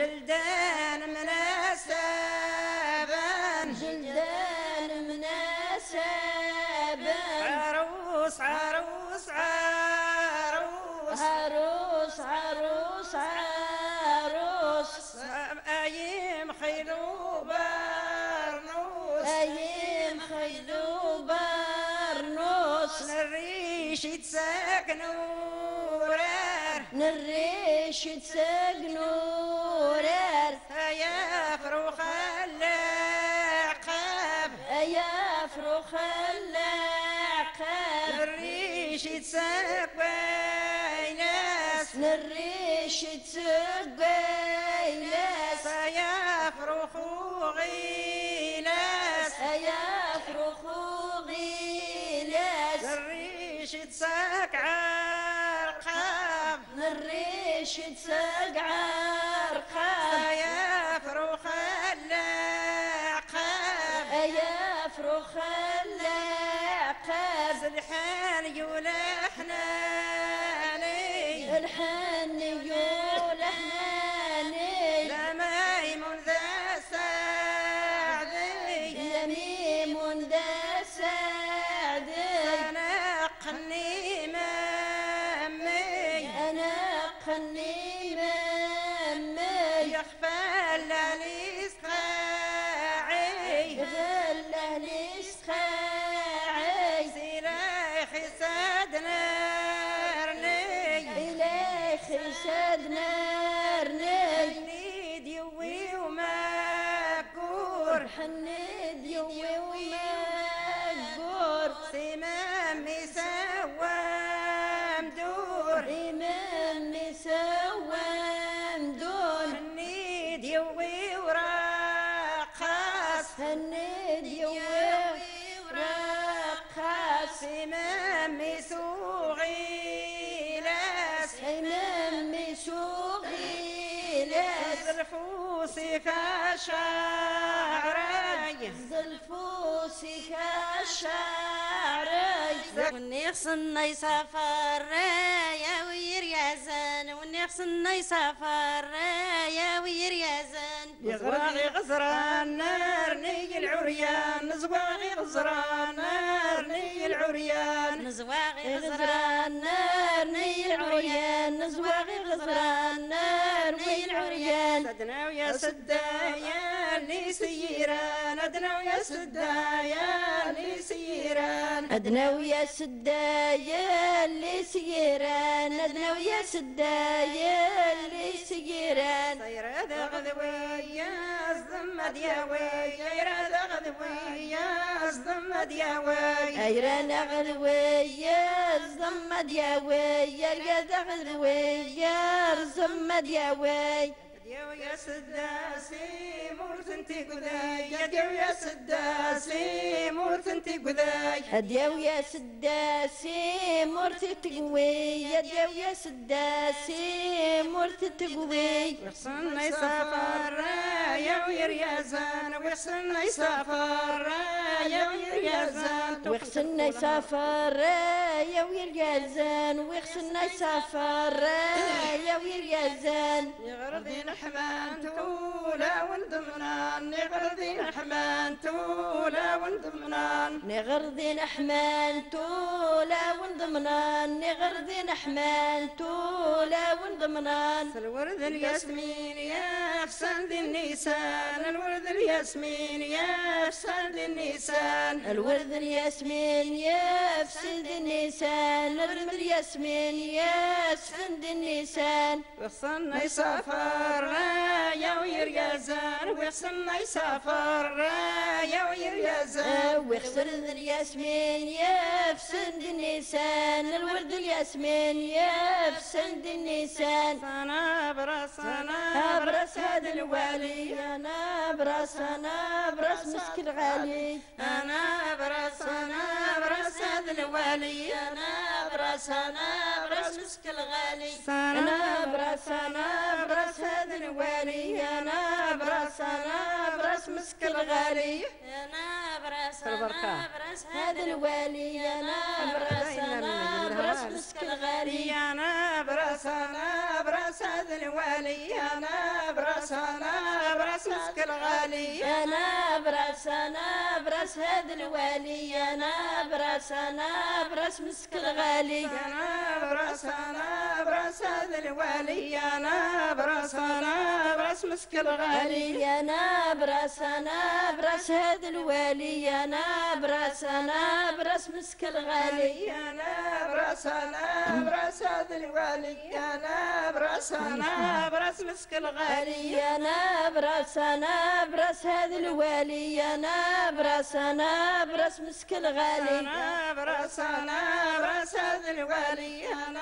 جلدان مناسبان جلدان مناسبان عروس عروس عروس عروس عروس عروس أيم خيلو برنوس أيم خيلو برنوس نريش يتساكنوا رار نريش تسقنوا رار يا فروخ اللعقاب يا فروخ اللعقاب نريش يتساق بيناس نريش تسقيناس يا فروخ غيلاس يا فروخ غيلاس نريش يتساق عرقاب نريش تسق عرقاب يا فروخ اللعقاب يا فروخ اللعقاب زلحان يولحناني الحن يولحناني لما يمون ذا سعدي يميم دا سعدي أنا قني مامي أنا قني مامي يخفى لي سقاعي غله لسخاعي سلاح سادنا رني إليه خسد نارني نيد يوي وما كور حنيد يومي ومقور سمامي سوى مدور إمام سوى مدون نيد يوي وراقص هنيد يومي ورقص سمامي سوغي لاس إمام سوغي لاس الفوسي كشعري زلفوسي كشعري ونيخصنا يسافر يا وير يا زان ونيخصنا يسافر يا وير يا زان يغراغي غزران نارني العريان زواغي غزران نارني العريان نزواغي غزران نارني العريان زواغي غزران نارني العريان سدنا ويا سدايا لي سيران ادنا ويا سدايا لي سيران أدنى ويا سدايا اللي سيران أدنى ويا سدايا اللي سيران سير هذا غذويا الزم دياوي سير هذا غذويا الزم دياوي أيرانا غلويا الزمد يا ويا القدا غلويا الزمد يا ويا ديو يا سداسي مورت انتي قذاي ديو يا سداسي مورت انتي قذاي أديو يا سداسي مرتي تقوي أديو يا سداسي مرتي تقوي وحسن يسافر يا ويريازان وحسن يسافر يا ويريازان وخسنا يسافر يا ويل يازان وخسنا يسافر يا ويل يازان يغرضي نحمان تولا وندمنان يغرضي نحمان تولا وندمنان نغرضي نحمان تولا ونضمنان نغرضي نحمان تولا ونضمنان الورد الياسمين يا فساد النيسان الورد الياسمين يا فساد النيسان الورد الياسمين يا فسد النيسان الورد الياسمين يا فسد النيسان وصلنا يسافر يا ويريازان وصلنا يسافر يا ويريازان وخسر الياسمين يا فسد النيسان الورد الياسمين يا فسد النيسان انا براس براس هذا الوالي انا براس مسك الغالي انا براس هذا الوالي انا براس مسك الغالي انا براس هذا الوالي انا براس مسك الغالي انا براس هذا الوالي انا براس مسك الغالي انا براس هذا الوالي انا براس مسك الغالي انا براس هذا الوالي انا براس مسك الغالي انا براس هذا الوالي انا براس مسك الغالي انا براس هذا الوالي انا براس مسك الغالي انا براس هذا الوالي انا براس مسك الغالي انا براس هذا الوالي انا براس مسك الغالي انا براس هذا الوالي انا